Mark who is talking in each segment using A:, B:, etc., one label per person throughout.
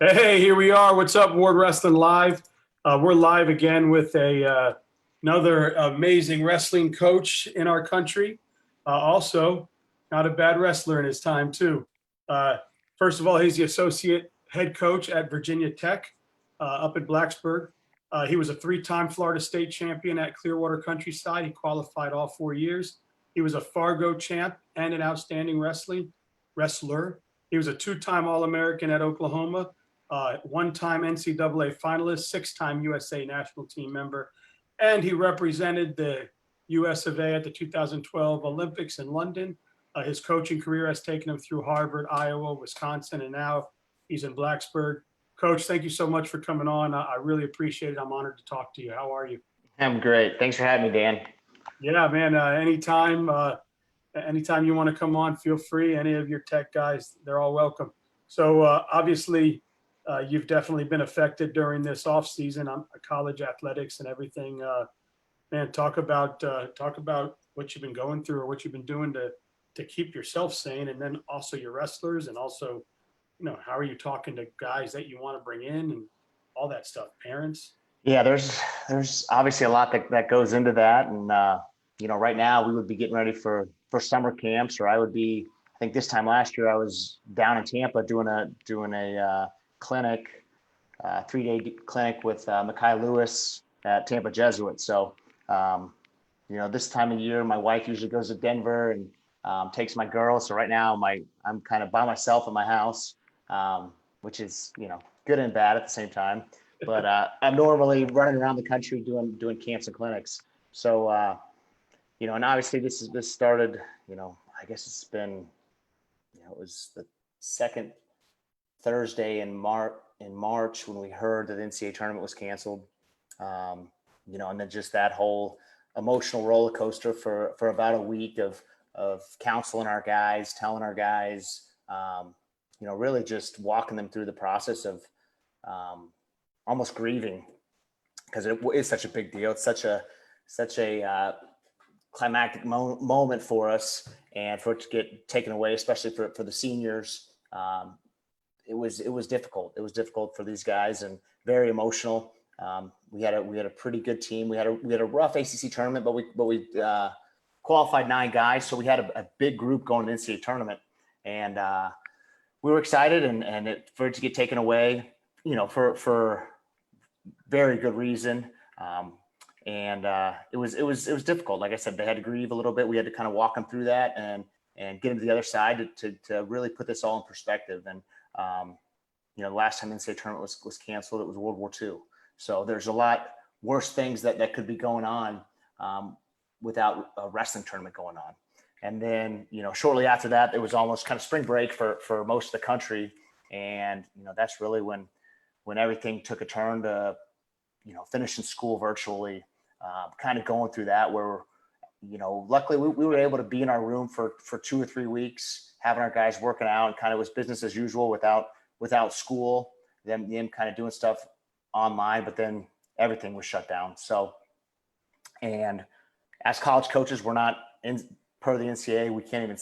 A: Hey, here we are. What's up, Ward Wrestling Live? We're live again with another amazing wrestling coach in our country. Also, not a bad wrestler in his time, too. Uh, First of all, he's the associate head coach at Virginia Tech up in Blacksburg. He was a three-time Florida State champion at Clearwater Countryside. He qualified all 4 years. He was a Fargo champ and an outstanding wrestler. He was a two-time All-American at Oklahoma, one-time NCAA finalist, six-time USA national team member, and he represented the US of A at the 2012 Olympics in London. His coaching career has taken him through Harvard, Iowa, Wisconsin, and now he's in Blacksburg. Coach, thank you so much for coming on. I really appreciate it. I'm honored to talk to you. How are you?
B: I'm great. Thanks for having me, Dan.
A: Yeah, man. Anytime you want to come on, feel free. Any of your tech guys, they're all welcome. So obviously, you've definitely been affected during this off season on college athletics and everything. Man, talk about what you've been going through or what you've been doing to keep yourself sane, and then also your wrestlers, and also, how are you talking to guys that you want to bring in and all that stuff, parents.
B: Yeah, there's obviously a lot that goes into that, and right now we would be getting ready for summer camps, or I would be. I think this time last year I was down in Tampa doing a clinic, 3-day clinic with Mekhi Lewis at Tampa Jesuit. So, this time of year, my wife usually goes to Denver and takes my girls. So right now I'm kind of by myself in my house, which is, good and bad at the same time. But I'm normally running around the country doing camps and clinics. So, and obviously this started, I guess it's been, it was the second Thursday in March when we heard that the NCAA tournament was canceled. And then just that whole emotional roller coaster for about a week of counseling our guys, telling our guys, really just walking them through the process of almost grieving, because it is such a big deal. It's such a climactic moment for us, and for it to get taken away, especially for the seniors. It was difficult. It was difficult for these guys and very emotional. We had a pretty good team. We had a rough ACC tournament, but we qualified 9 guys, so we had a big group going to the NCAA tournament, and we were excited. And for it to get taken away, for very good reason. It was difficult. Like I said, they had to grieve a little bit. We had to kind of walk them through that and get them to the other side to really put this all in perspective. And the last time the NCAA tournament was canceled, it was World War II. So there's a lot worse things that could be going on without a wrestling tournament going on. And then, shortly after that, it was almost kind of spring break for most of the country. And, that's really when everything took a turn to, finishing school virtually, kind of going through that where, luckily we were able to be in our room for 2 or 3 weeks, having our guys working out, and kind of was business as usual without school, them kind of doing stuff online, but then everything was shut down. So, and as college coaches, we're not per the NCAA, we can't even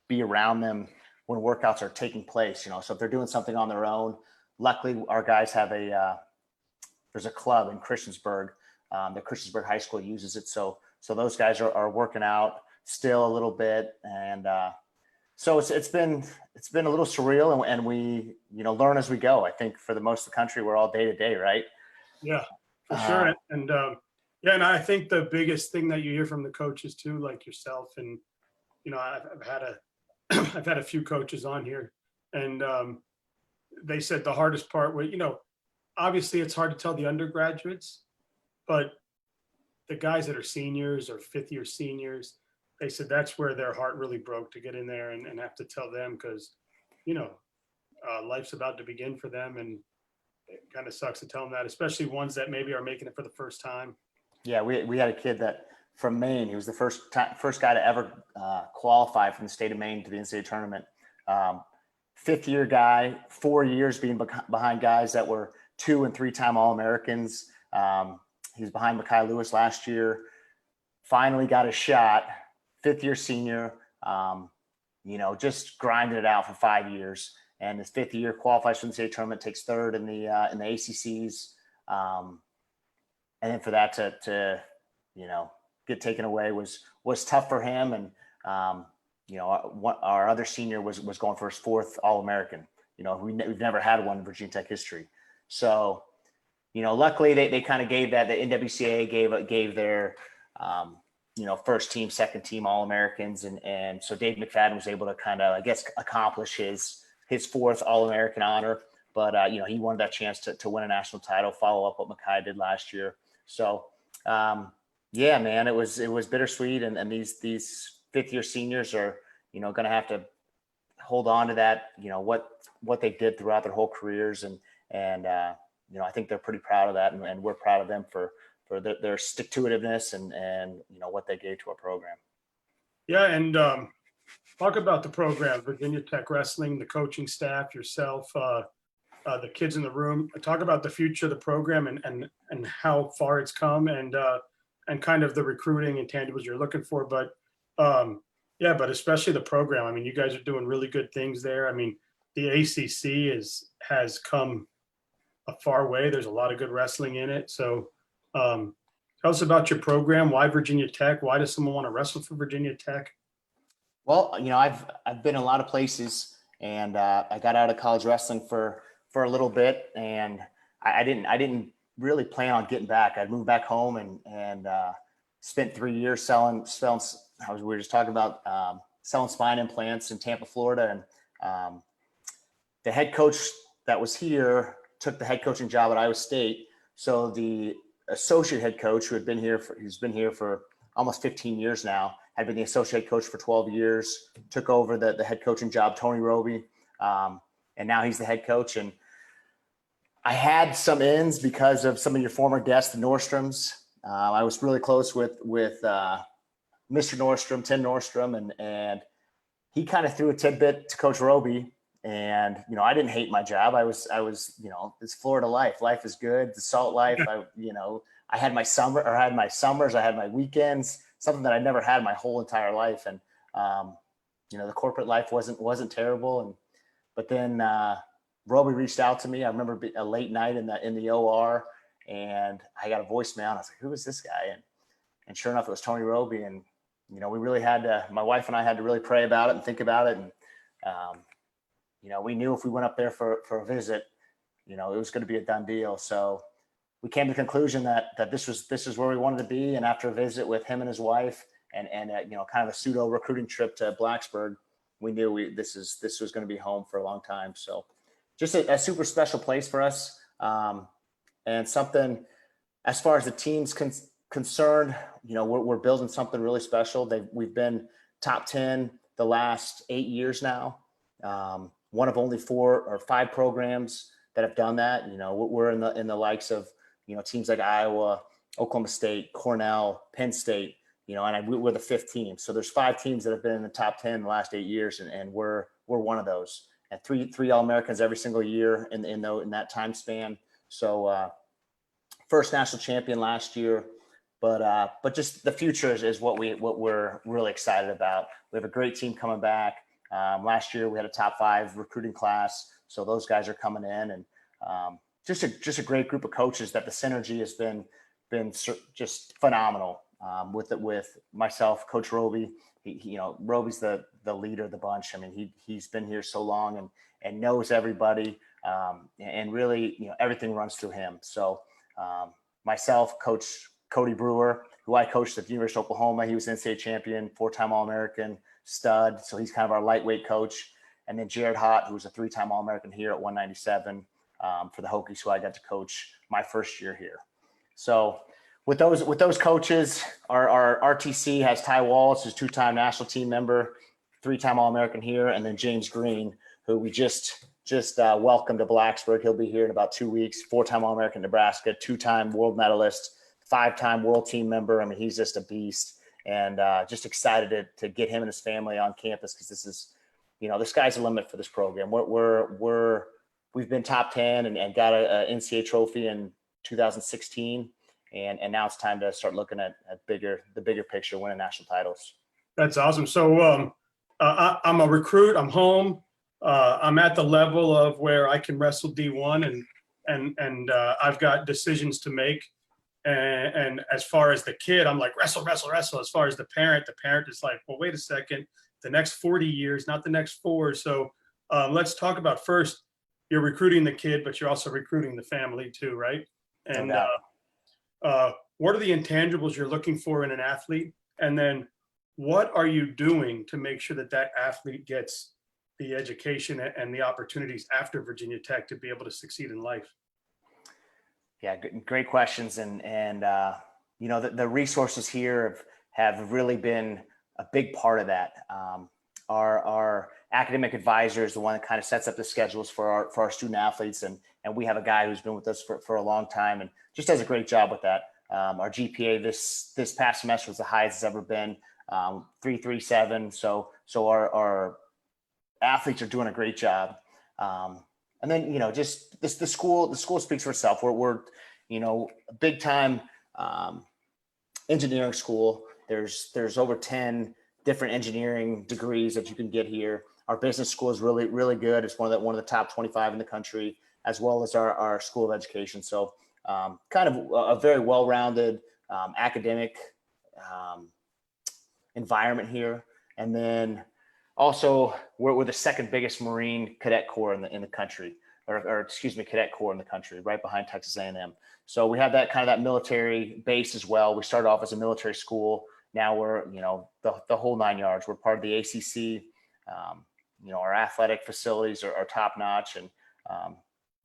B: be around them when workouts are taking place, so if they're doing something on their own. Luckily our guys have there's a club in Christiansburg, the Christiansburg High School uses it. So those guys are working out still a little bit. And so it's been a little surreal, and we, learn as we go. I think for the most of the country, we're all day to day, right?
A: Yeah, for sure. And and I think the biggest thing that you hear from the coaches too, like yourself, and I've had a few coaches on here, and they said the hardest part was, obviously it's hard to tell the undergraduates, but the guys that are seniors or fifth-year seniors, they said that's where their heart really broke, to get in there and have to tell them, because life's about to begin for them, and it kind of sucks to tell them that, especially ones that maybe are making it for the first time.
B: Yeah, we had a kid that from Maine. He was the first guy to ever qualify from the state of Maine to the NCAA tournament. 5th-year guy, 4 years being behind guys that were 2- and 3-time All-Americans. He was behind Mekhi Lewis last year. Finally got a shot. 5th-year senior. Just grinding it out for 5 years. and his 5th year qualifies for the NCAA tournament, takes 3rd in the ACCs. And then for that to get taken away was tough for him. And, our other senior was going for his 4th All-American, we've never had one in Virginia Tech history. So, luckily they kind of gave that, the NWCA gave their, first team, second team All-Americans. And so Dave McFadden was able to kind of, I guess, accomplish his 4th All-American honor. But, he wanted that chance to win a national title, follow up what Mackay did last year. So, yeah, man, it was bittersweet. And these 5th year seniors are, going to have to hold on to that, what they did throughout their whole careers. And I think they're pretty proud of that. And we're proud of them for their stick-to-itiveness and what they gave to our program.
A: Yeah, and talk about the program, Virginia Tech Wrestling, the coaching staff, yourself, the kids in the room. Talk about the future of the program and how far it's come and kind of the recruiting and tangibles you're looking for. But but especially the program. I mean, you guys are doing really good things there. I mean, the ACC has come a far way. There's a lot of good wrestling in it. So tell us about your program. Why Virginia Tech? Why does someone want to wrestle for Virginia Tech?
B: Well, I've been a lot of places, and I got out of college wrestling for a little bit, and I didn't really plan on getting back. I'd moved back home and spent 3 years selling. We were just talking about selling spine implants in Tampa, Florida, and the head coach that was here took the head coaching job at Iowa State. So the associate head coach who's been here for almost 15 years now, had been the associate coach for 12 years, took over the head coaching job, Tony Roby. And now he's the head coach. And I had some ins because of some of your former guests, the Nordstroms. I was really close with Mr. Nordstrom, Tim Nordstrom, and he kind of threw a tidbit to Coach Roby. And, I didn't hate my job. I was, it's Florida life. Life is good. The salt life. I had my summers, I had my weekends, something that I never had my whole entire life. And, the corporate life wasn't terrible. But then Roby reached out to me. I remember a late night in the OR, and I got a voicemail. And I was like, who is this guy? And sure enough, it was Tony Roby. And, we really had to, my wife and I had to really pray about it and think about it. And, we knew if we went up there for a visit, it was going to be a done deal. So we came to the conclusion that this is where we wanted to be. And after a visit with him and his wife and kind of a pseudo recruiting trip to Blacksburg, we knew this was going to be home for a long time. So just a super special place for us. And something as far as the team's concerned, we're building something really special. We've been top 10 the last 8 years now. One of only 4 or 5 programs that have done that. We're in the likes of, teams like Iowa, Oklahoma State, Cornell, Penn State, and we're the 5th team. So there's 5 teams that have been in the top 10 in the last 8 years. And we're one of those, and three All-Americans every single year in that time span. So, first national champion last year, but just the future is what we're really excited about. We have a great team coming back. Last year we had a top 5 recruiting class, so those guys are coming in, and just a great group of coaches that the synergy has been just phenomenal. With myself, Coach Roby, Roby's the leader of the bunch. I mean, he's been here so long and knows everybody, and really, everything runs through him. So myself, Coach Cody Brewer, who I coached at the University of Oklahoma, he was NCAA champion, 4-time All-American, stud. So he's kind of our lightweight coach. And then Jared Hott, who was a 3-time All-American here at 197 for the Hokies, who I got to coach my first year here. So with those coaches, our RTC has Ty Wallace, who's 2-time national team member, 3-time All-American here, and then James Green, who we just welcomed to Blacksburg. He'll be here in about 2 weeks. 4-time All-American Nebraska, 2-time world medalist, 5-time world team member. I mean, he's just a beast. And just excited to get him and his family on campus, because this is, the sky's the limit for this program. We've been top 10 and got a NCAA trophy in 2016, and now it's time to start looking at the bigger picture, winning national titles.
A: That's awesome. So I'm a recruit. I'm home. I'm at the level of where I can wrestle D1 and I've got decisions to make. And as far as the kid, I'm like, wrestle, wrestle, wrestle. As far as the parent is like, well, wait a second, the next 40 years, not the next 4. So let's talk about first, you're recruiting the kid, but you're also recruiting the family too, right? And
B: No
A: what are the intangibles you're looking for in an athlete? And then what are you doing to make sure that that athlete gets the education and the opportunities after Virginia Tech to be able to succeed in life?
B: Yeah, great questions. And you know, the resources here have really been a big part of that. Our academic advisor is the one that kind of sets up the schedules for our student athletes. And we have a guy who's been with us for a long time and just does a great job with that. Our GPA this past semester was the highest it's ever been, 3.37. So our athletes are doing a great job. And then, you know, just the school speaks for itself. We're you know, a big time engineering school. There's over 10 different engineering degrees that you can get here. Our business school is really, really good. It's one of the top 25 in the country, as well as our school of education. So kind of a very well-rounded academic environment here. And then also we're the second biggest Marine cadet corps in the country, or excuse me, cadet corps in the country, right behind Texas A&M. So we have that kind of that military base as well. We started off as a military school. Now we're, you know, the whole 9 yards. We're part of the ACC. You know, our athletic facilities are top notch. And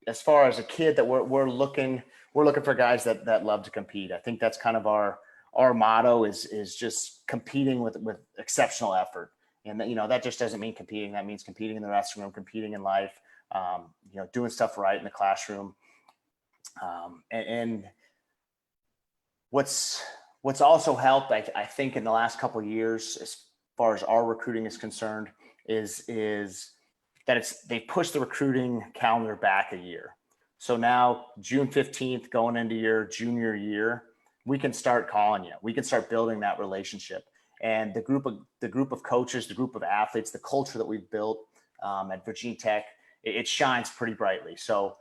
B: as far as a kid, that we're looking for guys that love to compete. I think that's kind of our motto is just competing with exceptional effort. And that, you know, that just doesn't mean competing. That means competing in the restroom, competing in life, you know, doing stuff right in the classroom. And what's also helped, I think, in the last couple of years, as far as our recruiting is concerned, is that they pushed the recruiting calendar back a year. So now June 15th, going into your junior year, we can start calling you. We can start building that relationship. And the group of coaches, the group of athletes, the culture that we've built at Virginia Tech, it shines pretty brightly. So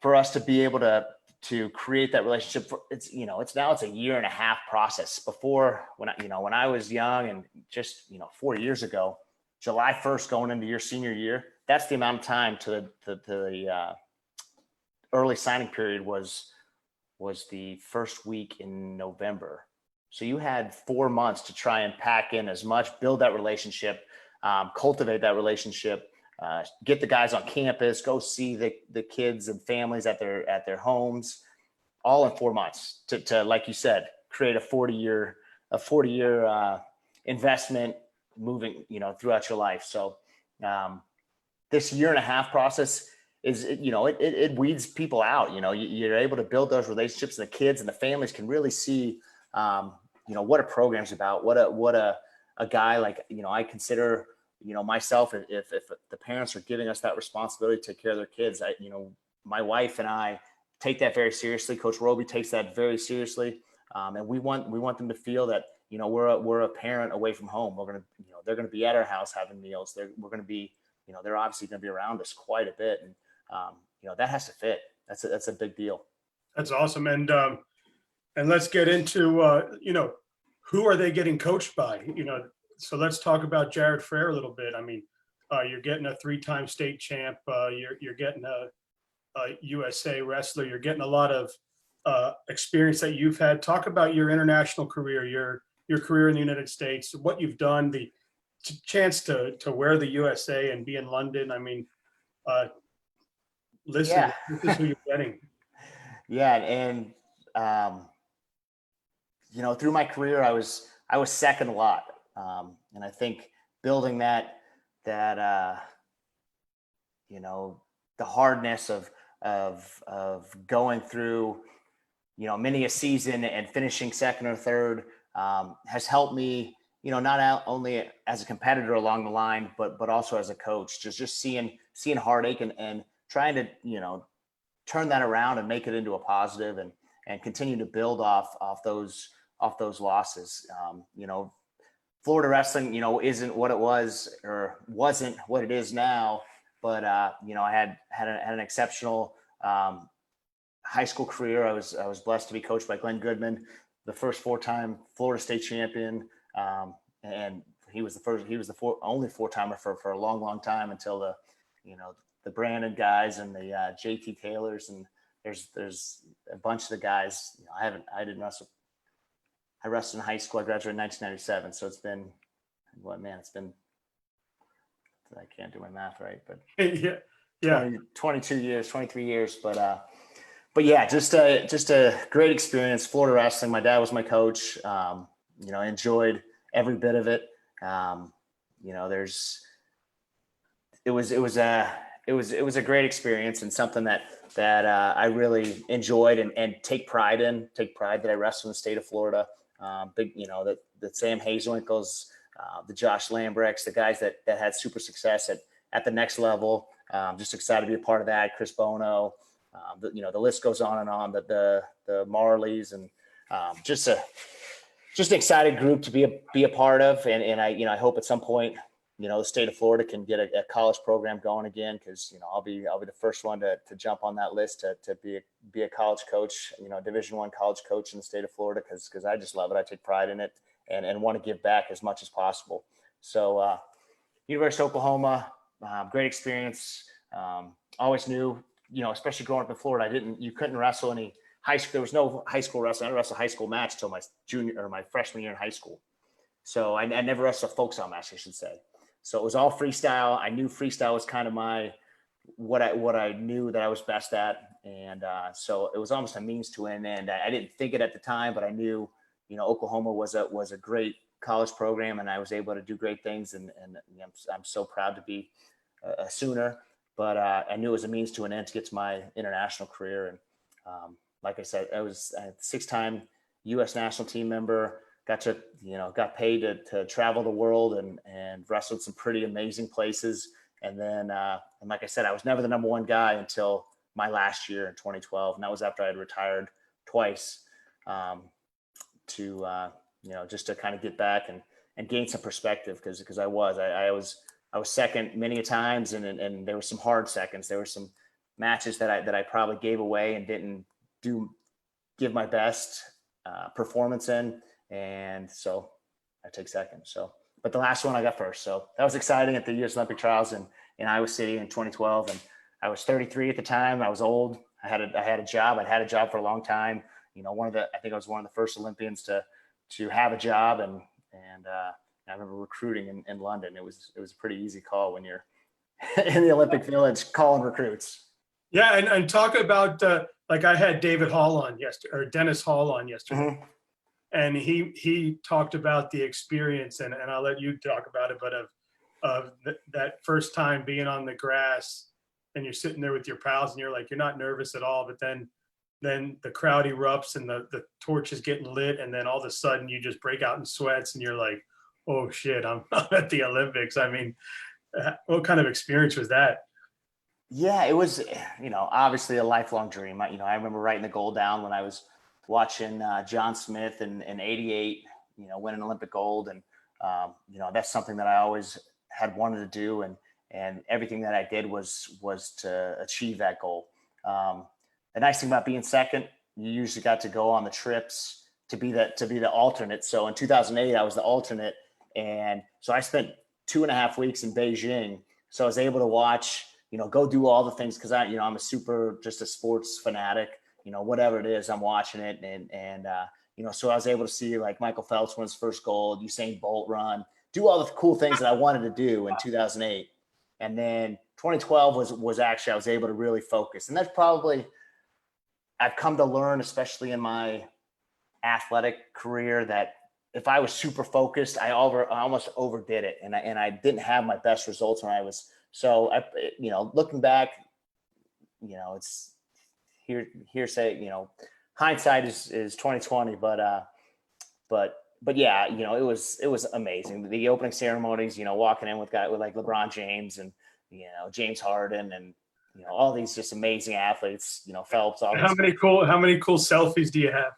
B: for us to be able to create that relationship, it's a year and a half process. Before, when I was young and just 4 years ago, July 1st going into your senior year, that's the amount of time to the early signing period was the first week in November. So you had 4 months to try and pack in as much, build that relationship, cultivate that relationship, get the guys on campus, go see the kids and families at their homes, all in 4 months to like you said, create a 40-year investment moving, throughout your life. So this year and a half process is, it weeds people out. You're able to build those relationships, and the kids and the families can really see, what a program's about, what a guy like, I consider, myself, if the parents are giving us that responsibility to take care of their kids, my wife and I take that very seriously. Coach Roby takes that very seriously. And we want them to feel that, we're a parent away from home. They're going to be at our house having meals. We're going to be, they're obviously going to be around us quite a bit. And, that has to fit. That's a big deal.
A: That's awesome. And let's get into, who are they getting coached by? So let's talk about Jared Frayer a little bit. I mean, you're getting a 3-time state champ. You're getting a USA wrestler. You're getting a lot of experience that you've had. Talk about your international career, your career in the United States, what you've done, the chance to wear the USA and be in London. I mean, listen,
B: Yeah.
A: This is who you're getting.
B: Yeah. And, through my career, I was second a lot. And I think building that, the hardness of going through, many a season and finishing second or third, has helped me, not only as a competitor along the line, but also as a coach, just seeing heartache and trying to, turn that around and make it into a positive and continue to build off those losses. Florida wrestling, isn't what it was or wasn't what it is now but I had an exceptional high school career. I was blessed to be coached by Glenn Goodman, the first 4-time Florida State champion, and he was the only 4-timer for a long time until the Brandon guys and the JT Taylors, and there's a bunch of the guys. I didn't wrestle. I wrestled in high school. I graduated in 1997, so it's been I can't do my math right, but
A: yeah,
B: 22 years, 23 years, but yeah, just a great experience. Florida wrestling. My dad was my coach. I enjoyed every bit of it. It was a great experience, and something that I really enjoyed and take pride that I wrestled in the state of Florida. The Sam Hazelwinkles, the Josh Lambrecks, the guys that had super success at the next level. Just excited to be a part of that. Chris Bono, the list goes on and on. The Marleys, and just an excited group to be a part of. And I hope at some point, the state of Florida can get a college program going again, because I'll be the first one to jump on that list to be a college coach, Division I college coach in the state of Florida, because I just love it. I take pride in it and want to give back as much as possible. So University of Oklahoma, great experience. Always knew, especially growing up in Florida, you couldn't wrestle any high school. There was no high school wrestling. I didn't wrestle a high school match until my junior or my freshman year in high school. So I never wrestled a folk style match, I should say. So it was all freestyle. I knew freestyle was kind of what I knew that I was best at. And so it was almost a means to an end. I didn't think it at the time, but I knew, Oklahoma was a great college program, and I was able to do great things. And I'm so proud to be a Sooner, but I knew it was a means to an end to get to my international career. And like I said, I was a 6-time U.S. national team member. Got paid to travel the world and wrestled some pretty amazing places. And then, and like I said, I was never the number one guy until my last year in 2012. And that was after I had retired twice, just to kind of get back and gain some perspective. Cause I was second many a times, and there were some hard seconds. There were some matches that I probably gave away and didn't give my best performance in. And so I take second. So, but the last one I got first. So that was exciting at the U.S. Olympic trials in Iowa City in 2012. And I was 33 at the time. I was old. I had a job. I'd had a job for a long time. I think I was one of the first Olympians to have a job. And I remember recruiting in London. It was a pretty easy call when you're in the Olympic Village calling recruits.
A: Yeah. And talk about, like I had David Hall on yesterday, or Dennis Hall on yesterday.
B: Mm-hmm.
A: And he talked about the experience, and I'll let you talk about it, but of that first time being on the grass, and you're sitting there with your pals, and you're not nervous at all, but then the crowd erupts and the torch is getting lit, and then all of a sudden you just break out in sweats, and you're like, oh shit, I'm at the Olympics. I mean, what kind of experience was that?
B: Yeah, it was, obviously a lifelong dream. I remember writing the goal down when I was watching John Smith in 88, win an Olympic gold. And, that's something that I always had wanted to do. And everything that I did was to achieve that goal. The nice thing about being second, you usually got to go on the trips to be the alternate. So in 2008, I was the alternate. And so I spent 2.5 weeks in Beijing. So I was able to watch, go do all the things. Cause I'm just a sports fanatic. Whatever it is, I'm watching it. And so I was able to see like Michael Phelps win his first gold, Usain Bolt run, do all the cool things that I wanted to do in 2008. And then 2012 was actually, I was able to really focus. And that's probably, I've come to learn, especially in my athletic career, that if I was super focused, I almost overdid it. And I didn't have my best results when I was, so looking back, it's, hearsay, hindsight is 2020, but yeah, it was amazing. The opening ceremonies, walking in with guys with like LeBron James and, James Harden and, all these just amazing athletes, Phelps.
A: How many cool selfies do you have?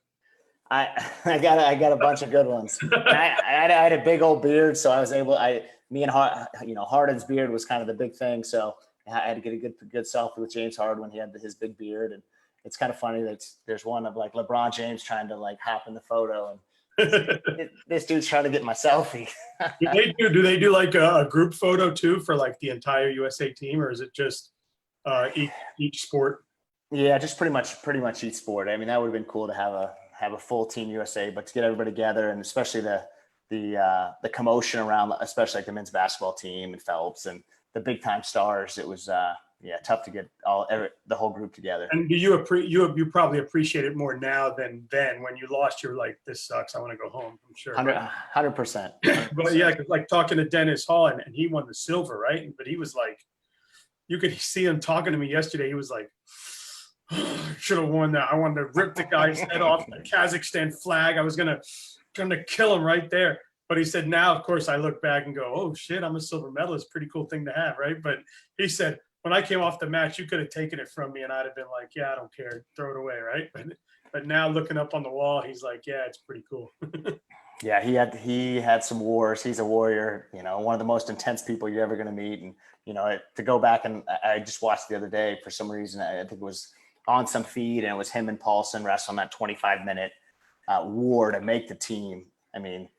B: I got a bunch of good ones. I had a big old beard, so I was able. Me and Harden's beard was kind of the big thing. So I had to get a good selfie with James Harden when he had his big beard. And it's kind of funny that there's one of like LeBron James trying to like hop in the photo, and this dude's trying to get my selfie.
A: Do they do like a group photo too for like the entire USA team, or is it just each sport?
B: Yeah, just pretty much each sport. I mean, that would have been cool to have a full team USA, but to get everybody together, and especially the commotion around, especially like the men's basketball team and Phelps and the big time stars, it was tough to get the whole group together.
A: And do you probably appreciate it more now than then? When you lost, you're like, this sucks, I want to go home. I'm sure.
B: 100%.
A: But yeah, cause like talking to Dennis Hall, and he won the silver, right? But he was like, you could see him talking to me yesterday. He was like, should have won that. I wanted to rip the guy's head off the Kazakhstan flag. I was gonna kill him right there. But he said, now, of course, I look back and go, oh shit, I'm a silver medalist. Pretty cool thing to have, right? But he said, when I came off the match, you could have taken it from me, and I'd have been like, yeah, I don't care, throw it away, right? But now looking up on the wall, he's like, yeah, it's pretty cool.
B: Yeah, he had some wars. He's a warrior, one of the most intense people you're ever going to meet. And, to go back, and I just watched the other day for some reason, I think it was on some feed, and it was him and Paulson wrestling that 25-minute war to make the team. I mean,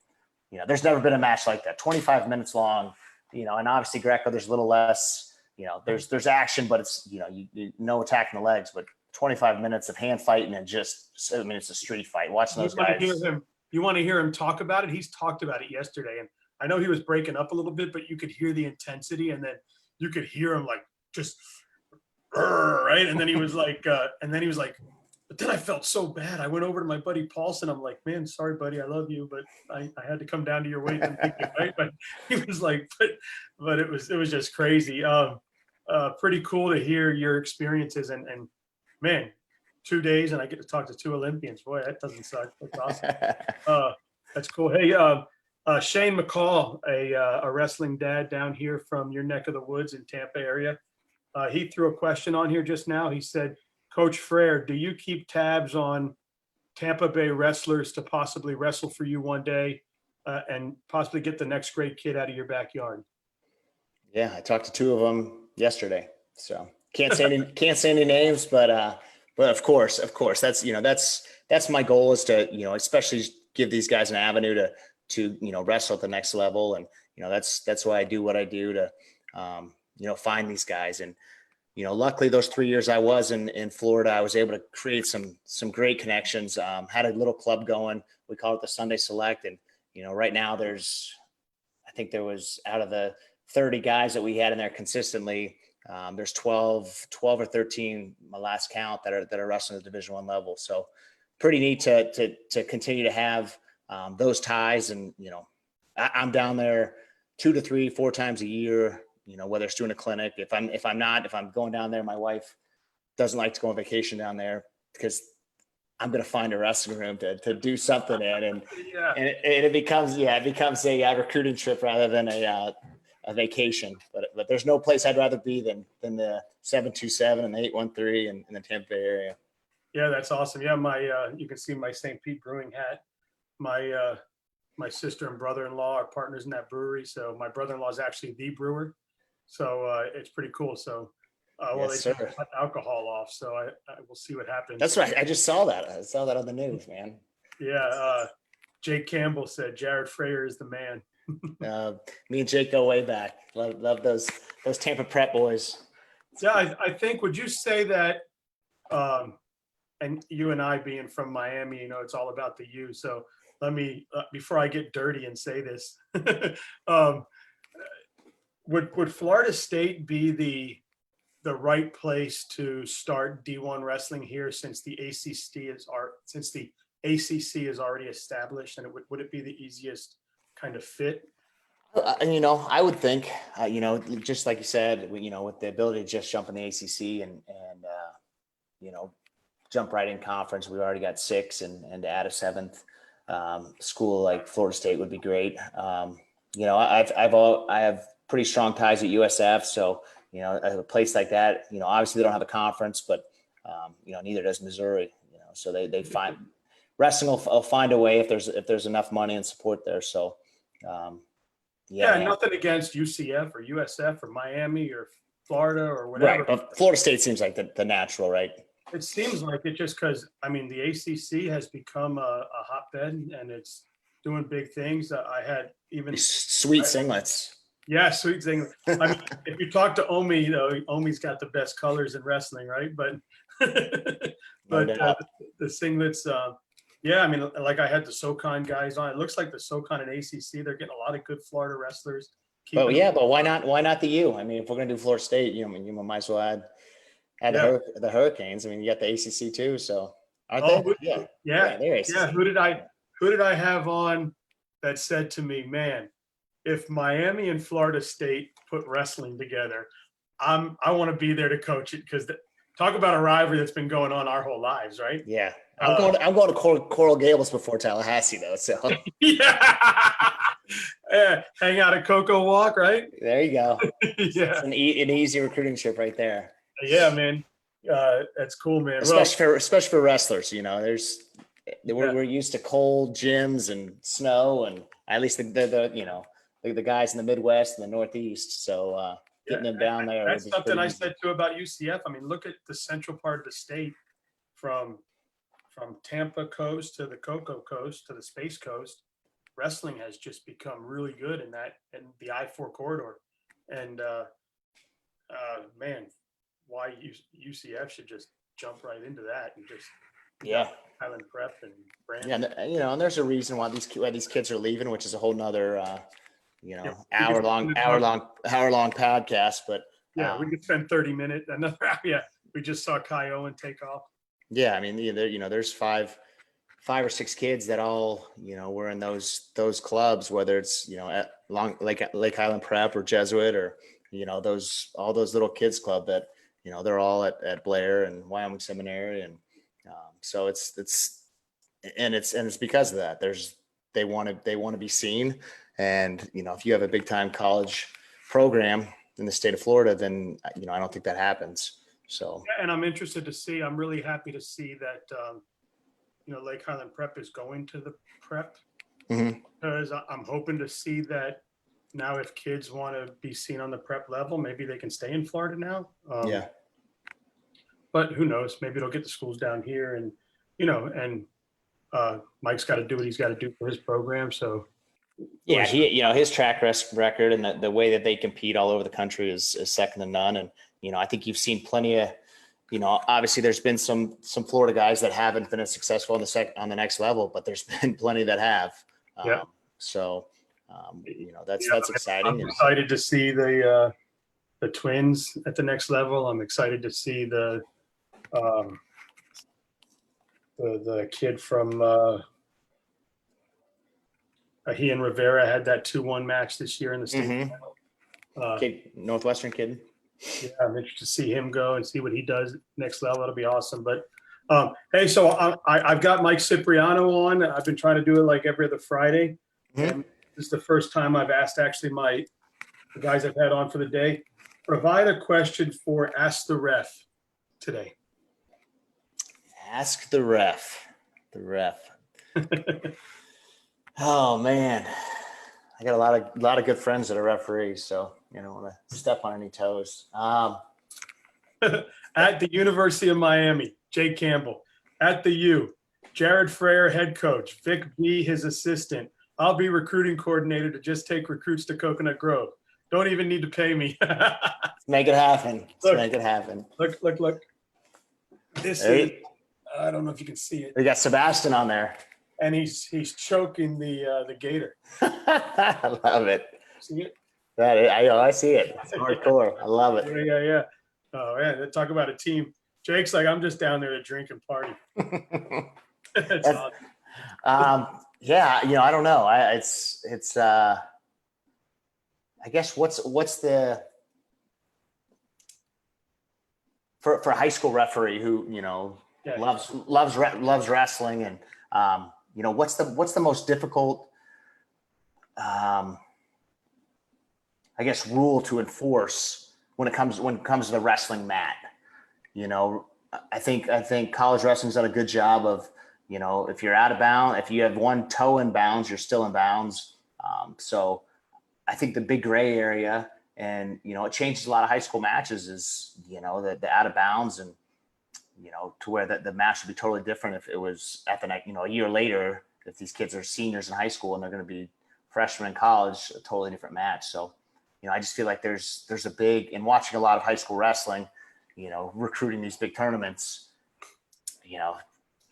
B: there's never been a match like that, 25 minutes long, and obviously Greco, there's a little less, there's action, but it's, no attacking the legs, but 25 minutes of hand fighting and just, I mean, it's a street fight. Watching those guys.
A: You want to hear him talk about it? He's talked about it yesterday, and I know he was breaking up a little bit, but you could hear the intensity, and then you could hear him like just right. And then he was like, but then I felt so bad. I went over to my buddy Paulson. I'm like, man, sorry, buddy, I love you, but I had to come down to your weight and make it right. But he was like, but it was just crazy. Pretty cool to hear your experiences, and man, 2 days and I get to talk to 2 Olympians. Boy, that doesn't suck. That's awesome. That's cool. Hey, Shane McCall, a wrestling dad down here from your neck of the woods in Tampa area. He threw a question on here just now. He said, Coach Frayer, do you keep tabs on Tampa Bay wrestlers to possibly wrestle for you one day and possibly get the next great kid out of your backyard?
B: Yeah, I talked to 2 of them yesterday, so can't say any names, but of course, that's my goal, is to, especially give these guys an avenue to wrestle at the next level. And, that's why I do what I do to, find these guys. And, luckily those 3 years I was in Florida, I was able to create some great connections, had a little club going. We call it the Sunday Select. And, right now I think there was, out of the 30 guys that we had in there consistently, there's 12 or 13, my last count, that are wrestling at the Division I level. So pretty neat to continue to have those ties. And, I'm down there 2 to 3, 4 times a year, whether it's doing a clinic. If I'm going down there, my wife doesn't like to go on vacation down there because I'm going to find a wrestling room to do something in. And,
A: Yeah.
B: and it becomes a recruiting trip rather than a vacation, but there's no place I'd rather be than the 727 and the 813 in the Tampa Bay area.
A: Yeah, that's awesome. Yeah, you can see my St. Pete Brewing hat. My sister and brother-in-law are partners in that brewery. So my brother-in-law is actually the brewer. So it's pretty cool. So they cut the alcohol off. So I will see what happens.
B: That's right. I just saw that. I saw that on the news, man.
A: Yeah. Jake Campbell said Jared Frayer is the man.
B: Me and Jake go way back. Love those Tampa Prep boys.
A: Yeah, I think, would you say that, and you and I being from Miami, it's all about the U. So let me, before I get dirty and say this, would Florida State be the right place to start D1 wrestling here, since the ACC is already established, and would it be the easiest kind of fit?
B: I would think, just like you said, with the ability to just jump in the ACC and jump right in conference, we already got 6, and to add a 7th school like Florida State would be great. I have pretty strong ties at USF, so a place like that, obviously they don't have a conference, but neither does Missouri. So they find wrestling will find a way if there's enough money and support there. So. Yeah,
A: nothing against UCF or USF or Miami or Florida or
B: Right.
A: whatever.
B: But Florida State seems like the natural, right?
A: It seems like it just because, I mean, the ACC has become a hotbed and it's doing big things. I had even,
B: These sweet singlets.
A: yeah, sweet thing. I mean, if you talk to Omi, Omi's got the best colors in wrestling, right? But,
B: No
A: but
B: doubt.
A: the singlets, yeah, I mean, like I had the SoCon guys on. It looks like the SoCon and ACC, they're getting a lot of good Florida wrestlers.
B: But yeah, but why not? Why not the U? I mean, if we're gonna do Florida State, you might as well add
A: Yeah.
B: the Hurricanes. I mean, you got the ACC too, so aren't
A: Oh,
B: they? Yeah, they're ACC.
A: yeah. Who did I have on that said to me, man, if Miami and Florida State put wrestling together, I want to be there to coach it because talk about a rivalry that's been going on our whole lives, right?
B: Yeah, I'm going to Coral Gables before Tallahassee though. So
A: yeah. Yeah, hang out at Cocoa Walk, right?
B: there you go.
A: Yeah,
B: It's an easy recruiting trip right there.
A: yeah, man. That's cool, man.
B: Especially for wrestlers, we're used to cold gyms and snow, and at least the guys in the Midwest and the Northeast. So getting them down there.
A: That's something I said too about UCF. I mean, look at the central part of the state from Tampa coast to the Cocoa coast to the Space Coast. Wrestling has just become really good in the I-4 corridor. And man, why UCF should just jump right into that and just Highland Prep and Brand.
B: Yeah, and there's a reason why these kids are leaving, which is a whole nother hour long podcast. But
A: yeah, we could spend 30 minutes. Another yeah, we just saw Kai Owen take off.
B: Yeah, I mean, there's five or six kids that all were in those clubs, whether it's at Lake Highland Prep or Jesuit or all those little kids club that they're all at Blair and Wyoming Seminary, and so it's because of that. They want to be seen, and if you have a big time college program in the state of Florida, then I don't think that happens. So
A: yeah, and I'm interested to see. I'm really happy to see that Lake Highland Prep is going to the prep, because I'm hoping to see that now if kids want to be seen on the prep level, maybe they can stay in Florida now.
B: Yeah.
A: But who knows? Maybe it'll get the schools down here, and Mike's got to do what he's got to do for his program. So
B: yeah, his track record and the way that they compete all over the country is second to none. And I think you've seen plenty of. Obviously there's been some Florida guys that haven't been as successful on the next level, but there's been plenty that have.
A: Yeah.
B: So, that's exciting.
A: I'm excited to see the twins at the next level. I'm excited to see the kid from he and Rivera had that 2-1 match this year in the state.
B: Northwestern kid.
A: Yeah, I'm interested to see him go and see what he does next level. It'll be awesome. But hey, so I've got Mike Cipriano on. I've been trying to do it like every other Friday. And this is the first time I've asked actually the guys I've had on for the day. Provide a question for Ask the Ref today.
B: Ask the ref. The ref. Oh man, I got a lot of good friends that are referees, so I don't want to step on any toes.
A: At the University of Miami, Jay Campbell. At the U, Jared Frayer, head coach. Vic B, his assistant. I'll be recruiting coordinator to just take recruits to Coconut Grove. Don't even need to pay me.
B: Make it happen. Make it happen.
A: Look. This is, I don't know if you can see it.
B: We got Sebastian on there.
A: And he's choking the gator.
B: I love it.
A: See it?
B: I see it. It's hardcore. I love it.
A: Yeah. Oh yeah, talk about a team. Jake's like, I'm just down there to drink and party. That's awesome.
B: Yeah, I don't know. It's I guess what's the for a high school referee who loves wrestling, and what's the most difficult I guess rule to enforce when it comes to the wrestling mat. I think college wrestling's done a good job of, if you're out of bounds, if you have one toe in bounds, you're still in bounds. So I think the big gray area And, it changes a lot of high school matches is, the out of bounds and, to where the match would be totally different if it was at the next, a year later, if these kids are seniors in high school and they're going to be freshmen in college, a totally different match. So, I just feel like there's a big, in watching a lot of high school wrestling, recruiting these big tournaments,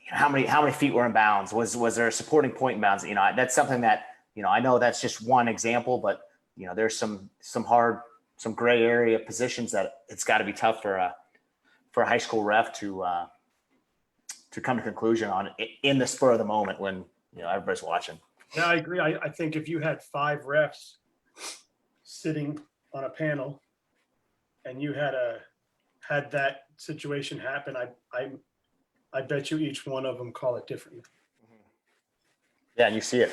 B: how many feet were in bounds? Was there a supporting point in bounds? That's something that, I know that's just one example, but there's some gray area positions that it's got to be tough for a high school ref to come to conclusion on in the spur of the moment when everybody's watching.
A: Yeah, I agree. I think if you had 5 refs sitting on a panel and you had that situation happen, I bet you each one of them call it differently.
B: Yeah, and you see it.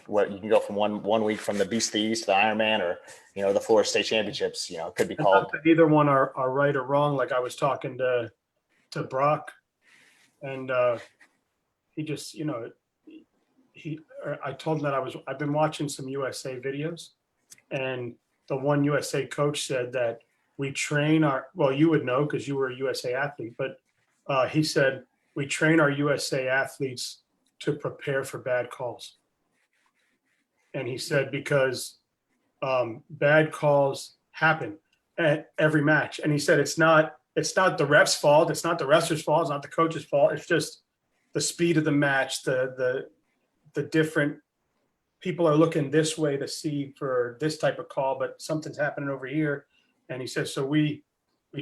B: What you can go from one week from the Beast of the East, the Iron Man, or the Florida State Championships. It could be called.
A: Not that either one are right or wrong. Like I was talking to Brock, and he just I told him that I've been watching some USA videos, and the one USA coach said that we train you would know because you were a USA athlete, but he said we train our USA athletes to prepare for bad calls. And he said, because bad calls happen at every match. And he said, it's not the ref's fault. It's not the wrestler's fault. It's not the coach's fault. It's just the speed of the match, the different people are looking this way to see for this type of call, but something's happening over here. And he says, so we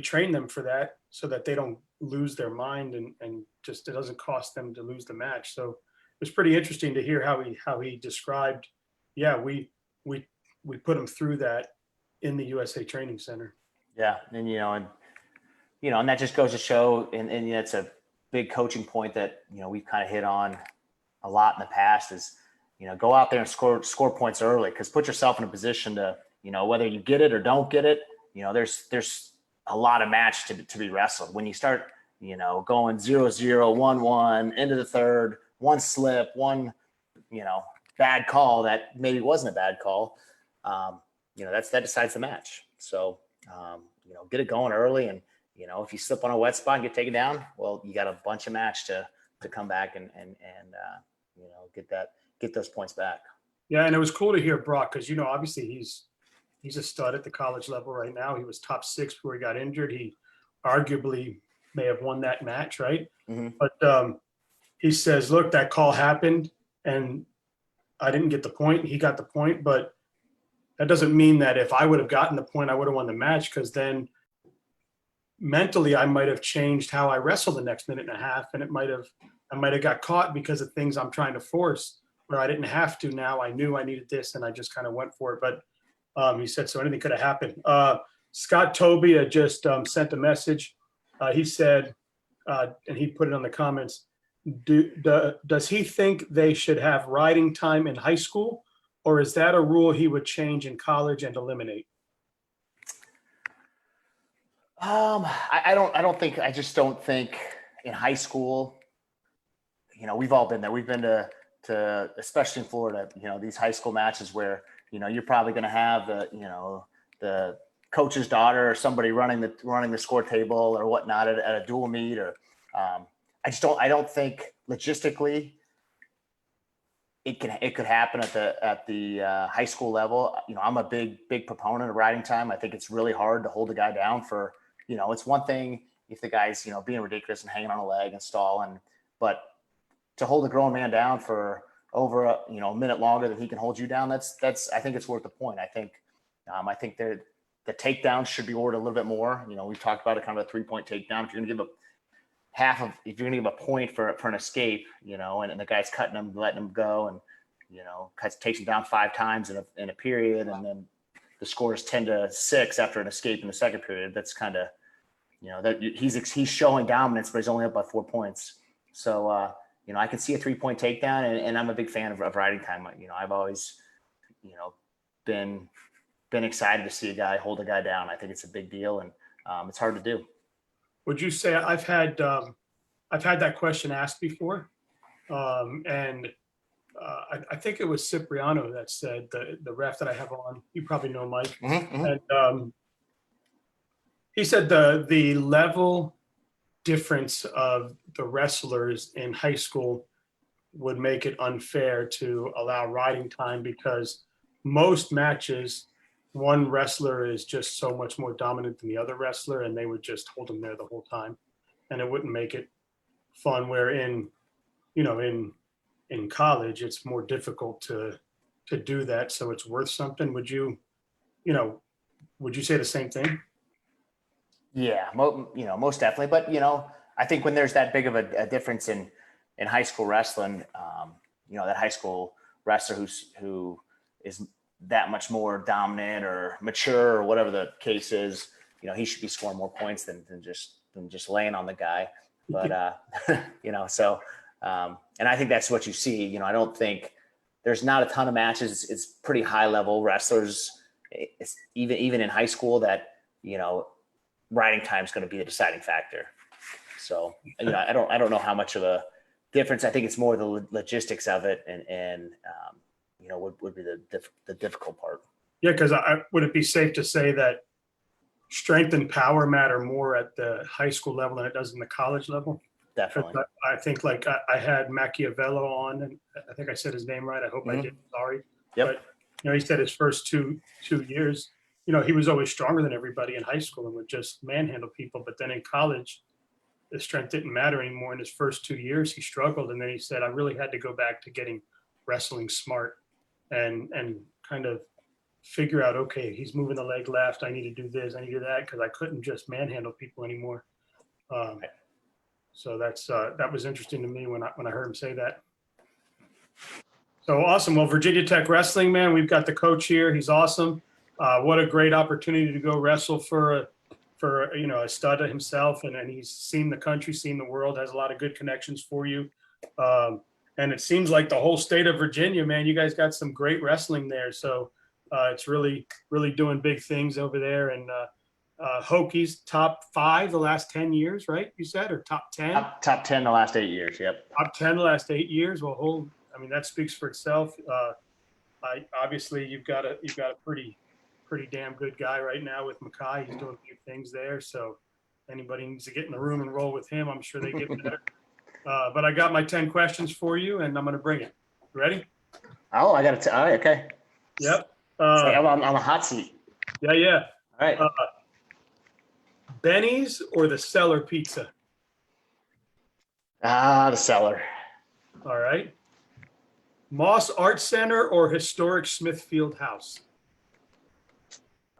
A: train them for that so that they don't lose their mind and just, it doesn't cost them to lose the match. So it was pretty interesting to hear how he described, yeah, we put them through that in the USA Training Center.
B: Yeah. And, and that just goes to show, and it's a big coaching point that, we've kind of hit on a lot in the past is, go out there and score points early, because put yourself in a position to, whether you get it or don't get it, there's a lot of match to be wrestled. When you start, going 0-0, 1-1 into the third, one slip, one, bad call that maybe wasn't a bad call, that decides the match. So, get it going early, and if you slip on a wet spot and get taken down, well, you got a bunch of match to come back and get those points back.
A: Yeah, and it was cool to hear Brock because obviously he's a stud at the college level right now. He was top 6 before he got injured. He arguably may have won that match, right?
B: Mm-hmm.
A: But he says, look, that call happened and I didn't get the point. He got the point, but that doesn't mean that if I would have gotten the point, I would have won the match, because then mentally I might have changed how I wrestled the next minute and a half, and I might have got caught because of things I'm trying to force where I didn't have to. Now I knew I needed this and I just kind of went for it. But he said, so anything could have happened. Scott Tobia just sent a message. He said, and he put it on the comments, does he think they should have riding time in high school, or is that a rule he would change in college and eliminate?
B: I just don't think in high school, we've all been there. We've been to especially in Florida, these high school matches where, you're probably going to have the coach's daughter or somebody running the score table or whatnot at a dual meet, or I don't think logistically it could happen at the high school level. I'm a big proponent of riding time. I think it's really hard to hold a guy down for, it's one thing if the guy's, being ridiculous and hanging on a leg and stalling, but to hold a grown man down for over a minute longer than he can hold you down, that's I think it's worth the point. I think the takedowns should be ordered a little bit more. We've talked about it, kind of a 3-point takedown. If you're going to give if you're going to give a point for an escape, and the guy's cutting him, letting him go, and takes him down 5 times in a period, and then the score is 10-6 after an escape in the second period. That's kind of, that he's showing dominance, but he's only up by 4 points. So, I can see a 3-point takedown, and I'm a big fan of riding time. I've always, been excited to see a guy hold a guy down. I think it's a big deal, and it's hard to do.
A: Would you say I've had that question asked before, and I think it was Cipriano that said, the ref that I have on, you probably know Mike.
B: Mm-hmm.
A: And he said the level difference of the wrestlers in high school would make it unfair to allow riding time, because most matches, one wrestler is just so much more dominant than the other wrestler, and they would just hold them there the whole time, and it wouldn't make it fun. Where in college, it's more difficult to do that, so it's worth something. Would you say the same thing?
B: Yeah, most definitely. But I think when there's that big of a difference in high school wrestling, that high school wrestler who is that much more dominant or mature or whatever the case is, he should be scoring more points than just laying on the guy. But so and I think that's what you see. I don't think there's not a ton of matches. It's pretty high level wrestlers. It's even in high school that riding time is going to be the deciding factor. So I don't know how much of a difference. I think it's more the logistics of it, and would be the difficult part.
A: Yeah, because would it be safe to say that strength and power matter more at the high school level than it does in the college level?
B: Definitely.
A: I think, like, I had Machiavello on, and I think I said his name right. I hope I did. Sorry.
B: Yep.
A: But he said his first two years, he was always stronger than everybody in high school and would just manhandle people. But then in college, the strength didn't matter anymore. In his first 2 years, he struggled, and then he said, I really had to go back to getting wrestling smart and kind of figure out, okay, he's moving the leg left, I need to do this, I need to do that, because I couldn't just manhandle people anymore. So that was interesting to me when I heard him say that. So awesome. Well, Virginia Tech Wrestling, man, we've got the coach here. He's awesome. What a great opportunity to go wrestle for a stud himself, and he's seen the country, seen the world, has a lot of good connections for you. And it seems like the whole state of Virginia, man, you guys got some great wrestling there. So it's really, really doing big things over there. And Hokies top 5 the last 10 years, right? You said, or top 10?
B: Top 10 the last 8 years. Yep.
A: Top 10 the last 8 years. Well, that speaks for itself. Obviously you've got a pretty damn good guy right now with Mackay. He's doing big things there. So anybody needs to get in the room and roll with him, I'm sure they get better. But I got my 10 questions for you, and I'm going to bring it. Ready?
B: Oh, I got it. All right. Okay.
A: Yep.
B: I'm on a hot seat.
A: Yeah.
B: All right.
A: Benny's or the Cellar Pizza?
B: The Cellar.
A: All right. Moss Art Center or historic Smithfield House?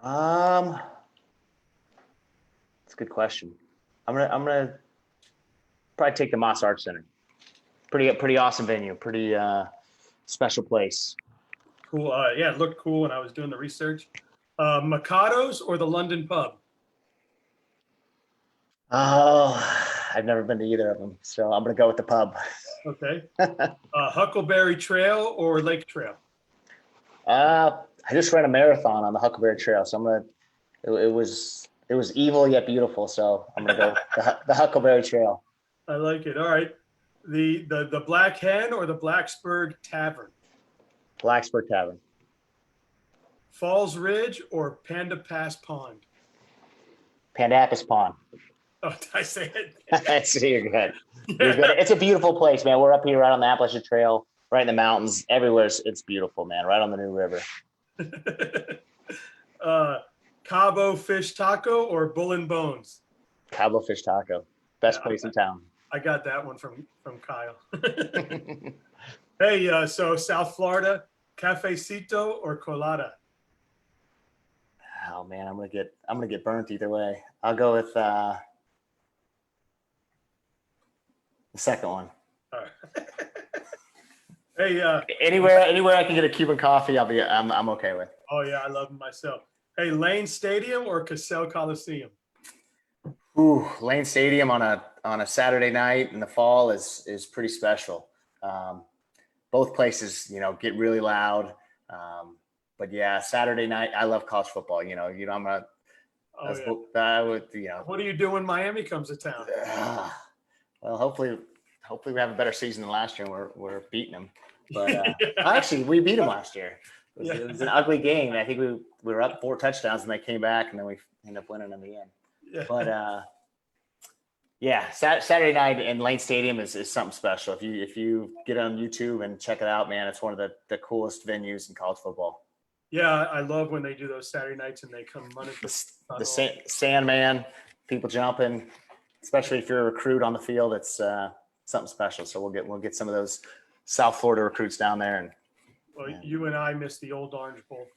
B: That's a good question. I'm gonna probably take the Moss Art Center. Pretty awesome venue. Pretty special place.
A: Cool. Yeah, it looked cool when I was doing the research. Mikado's or the London Pub?
B: Oh, I've never been to either of them, so I'm gonna go with the pub.
A: Okay. Huckleberry Trail or Lake Trail?
B: I just ran a marathon on the Huckleberry Trail, so it was evil yet beautiful, so I'm gonna go the Huckleberry Trail.
A: I like it. All right. The Black Hen or the Blacksburg Tavern?
B: Blacksburg Tavern.
A: Falls Ridge or Panda Pass Pond?
B: Pandapis Pond.
A: Oh, did I say it?
B: So you're good. You're good. It's a beautiful place, man. We're up here right on the Appalachian Trail, right in the mountains. Everywhere, it's beautiful, man. Right on the New River.
A: Cabo Fish Taco or Bull and Bones?
B: Cabo Fish Taco. Best place in town.
A: I got that one from Kyle. Hey, so South Florida, Cafecito or Colada?
B: Oh man, I'm gonna get burnt either way. I'll go with the second one.
A: All right. Hey,
B: anywhere I can get a Cuban coffee, I'm okay with.
A: Oh yeah, I love them myself. Hey, Lane Stadium or Cassell Coliseum?
B: Ooh, Lane Stadium on a Saturday night in the fall is pretty special. Both places, get really loud. But yeah, Saturday night, I love college football. I'm a.
A: What do you do when Miami comes to town?
B: Well, hopefully we have a better season than last year. And we're beating them. But actually, we beat them last year. It was an ugly game. I think we were up 4 touchdowns, and they came back, and then we ended up winning in the end.
A: Yeah.
B: But yeah, Saturday night in Lane Stadium is something special. If you get on YouTube and check it out, man, it's one of the coolest venues in college football.
A: Yeah, I love when they do those Saturday nights and they come running.
B: The Sandman, people jumping, especially if you're a recruit on the field, it's something special. So we'll get some of those South Florida recruits down there. And
A: well, you and I missed the old Orange Bowl.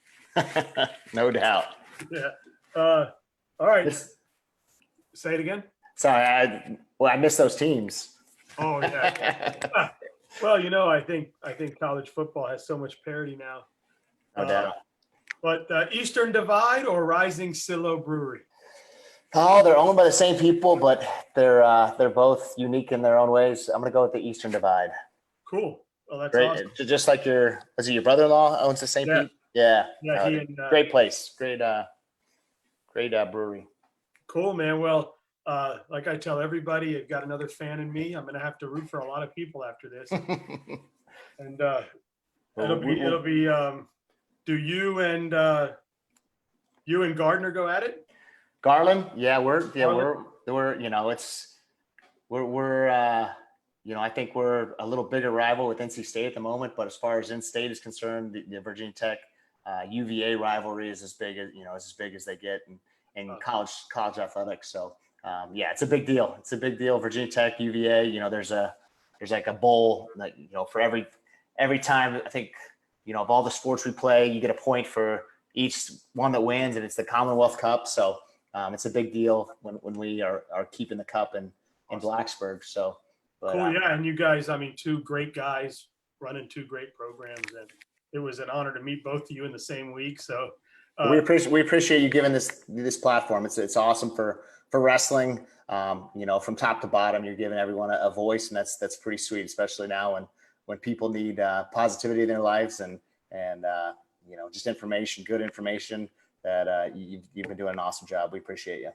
B: no doubt.
A: Yeah. All right. Say it again.
B: Sorry, I missed those teams.
A: Oh yeah. Well, I think college football has so much parity now.
B: No doubt.
A: But Eastern Divide or Rising Silo Brewery?
B: Oh, they're owned by the same people, but they're both unique in their own ways. I'm gonna go with the Eastern Divide.
A: Cool. Well, that's
B: Great.
A: awesome.
B: Just like your brother-in-law owns the same people? Yeah.
A: Yeah.
B: Great place. Great brewery.
A: Cool, man. Well, like I tell everybody, you've got another fan in me. I'm going to have to root for a lot of people after this. And it'll be do you and Gardner go at it?
B: Garland? Yeah, we're I think we're a little bigger rival with NC State at the moment, but as far as in-state is concerned, the Virginia Tech UVA rivalry is as big as they get in college athletics. So yeah, it's a big deal. It's a big deal. Virginia Tech, UVA. There's like a bowl that for every time. I think of all the sports we play, you get a point for each one that wins, and it's the Commonwealth Cup. So it's a big deal when we are keeping the cup in Blacksburg. So. But,
A: cool, yeah, and you guys, 2 great guys running 2 great programs, and it was an honor to meet both of you in the same week. So
B: we appreciate you giving this platform. It's awesome for wrestling. From top to bottom, you're giving everyone a voice, and that's pretty sweet, especially now when people need positivity in their lives and just good information. That you've been doing an awesome job. We appreciate you.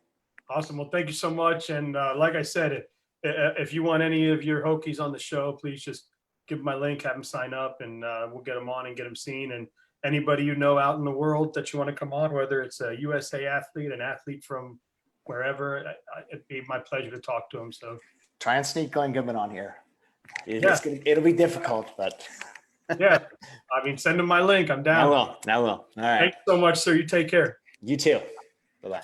A: Awesome. Well, thank you so much. And like I said, if you want any of your Hokies on the show, please just give them my link, have them sign up, and we'll get them on and get them seen. And anybody out in the world that you want to come on, whether it's a USA athlete, an athlete from wherever, it'd be my pleasure to talk to them. So
B: try and sneak Glenn Goodman on here. It'll be difficult, but
A: yeah, send them my link. I'm down.
B: I will. All right.
A: Thanks so much, sir. You take care.
B: You too. Bye-bye.